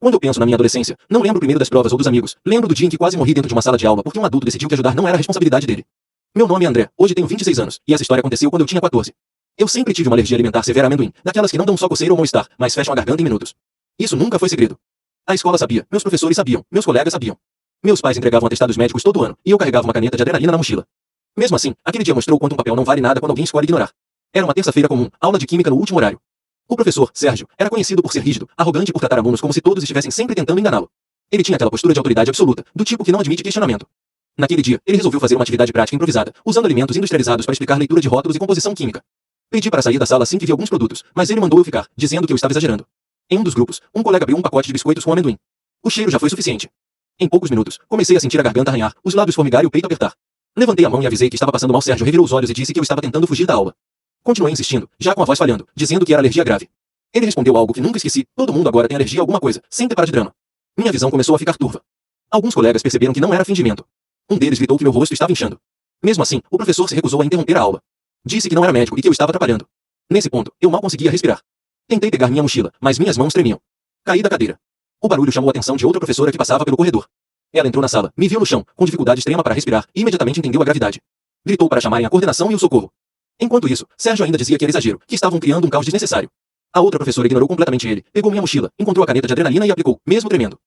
Quando eu penso na minha adolescência, não lembro primeiro das provas ou dos amigos, lembro do dia em que quase morri dentro de uma sala de aula porque um adulto decidiu que ajudar não era a responsabilidade dele. Meu nome é André, hoje tenho 26 anos, e essa história aconteceu quando eu tinha 14. Eu sempre tive uma alergia alimentar severa a amendoim, daquelas que não dão só coceira ou mal-estar, mas fecham a garganta em minutos. Isso nunca foi segredo. A escola sabia, meus professores sabiam, meus colegas sabiam. Meus pais entregavam atestados médicos todo ano, e eu carregava uma caneta de adrenalina na mochila. Mesmo assim, aquele dia mostrou quanto um papel não vale nada quando alguém escolhe ignorar. Era uma terça-feira comum, aula de química no último horário. O professor, Sérgio, era conhecido por ser rígido, arrogante e por tratar alunos como se todos estivessem sempre tentando enganá-lo. Ele tinha aquela postura de autoridade absoluta, do tipo que não admite questionamento. Naquele dia, ele resolveu fazer uma atividade prática improvisada, usando alimentos industrializados para explicar leitura de rótulos e composição química. Pedi para sair da sala assim que vi alguns produtos, mas ele mandou eu ficar, dizendo que eu estava exagerando. Em um dos grupos, um colega abriu um pacote de biscoitos com amendoim. O cheiro já foi suficiente. Em poucos minutos, comecei a sentir a garganta arranhar, os lábios formigar e o peito apertar. Levantei a mão e avisei que estava passando mal. Sérgio revirou os olhos e disse que eu estava tentando fugir da aula. Continuei insistindo, já com a voz falhando, dizendo que era alergia grave. Ele respondeu algo que nunca esqueci: todo mundo agora tem alergia a alguma coisa, sem ter para de drama. Minha visão começou a ficar turva. Alguns colegas perceberam que não era fingimento. Um deles gritou que meu rosto estava inchando. Mesmo assim, o professor se recusou a interromper a aula. Disse que não era médico e que eu estava atrapalhando. Nesse ponto, eu mal conseguia respirar. Tentei pegar minha mochila, mas minhas mãos tremiam. Caí da cadeira. O barulho chamou a atenção de outra professora que passava pelo corredor. Ela entrou na sala, me viu no chão, com dificuldade extrema para respirar, e imediatamente entendeu a gravidade. Gritou para chamarem a coordenação e o socorro. Enquanto isso, Sérgio ainda dizia que era exagero, que estavam criando um caos desnecessário. A outra professora ignorou completamente ele, pegou minha mochila, encontrou a caneta de adrenalina e aplicou, mesmo tremendo.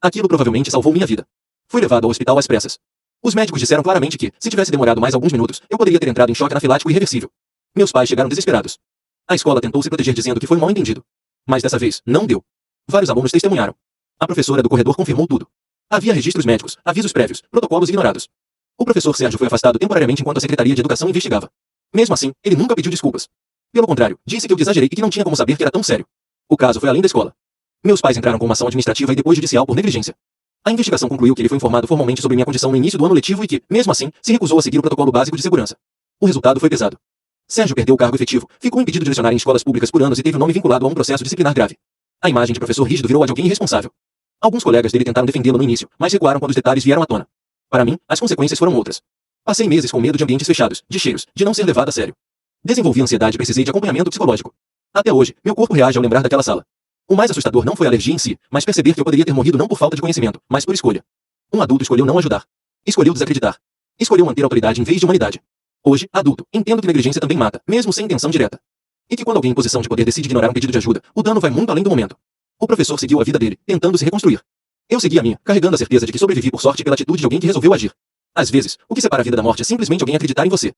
Aquilo provavelmente salvou minha vida. Fui levado ao hospital às pressas. Os médicos disseram claramente que, se tivesse demorado mais alguns minutos, eu poderia ter entrado em choque anafilático irreversível. Meus pais chegaram desesperados. A escola tentou se proteger dizendo que foi um mal-entendido. Mas dessa vez, não deu. Vários alunos testemunharam. A professora do corredor confirmou tudo. Havia registros médicos, avisos prévios, protocolos ignorados. O professor Sérgio foi afastado temporariamente enquanto a Secretaria de Educação investigava. Mesmo assim, ele nunca pediu desculpas. Pelo contrário, disse que eu exagerei e que não tinha como saber que era tão sério. O caso foi além da escola. Meus pais entraram com uma ação administrativa e depois judicial por negligência. A investigação concluiu que ele foi informado formalmente sobre minha condição no início do ano letivo e que, mesmo assim, se recusou a seguir o protocolo básico de segurança. O resultado foi pesado. Sérgio perdeu o cargo efetivo, ficou impedido de lecionar em escolas públicas por anos e teve o nome vinculado a um processo disciplinar grave. A imagem de professor rígido virou a de alguém irresponsável. Alguns colegas dele tentaram defendê-lo no início, mas recuaram quando os detalhes vieram à tona. Para mim, as consequências foram outras. Passei meses com medo de ambientes fechados, de cheiros, de não ser levado a sério. Desenvolvi ansiedade e precisei de acompanhamento psicológico. Até hoje, meu corpo reage ao lembrar daquela sala. O mais assustador não foi a alergia em si, mas perceber que eu poderia ter morrido não por falta de conhecimento, mas por escolha. Um adulto escolheu não ajudar. Escolheu desacreditar. Escolheu manter autoridade em vez de humanidade. Hoje, adulto, entendo que negligência também mata, mesmo sem intenção direta. E que quando alguém em posição de poder decide ignorar um pedido de ajuda, o dano vai muito além do momento. O professor seguiu a vida dele, tentando se reconstruir. Eu segui a minha, carregando a certeza de que sobrevivi por sorte pela atitude de alguém que resolveu agir. Às vezes, o que separa a vida da morte é simplesmente alguém acreditar em você.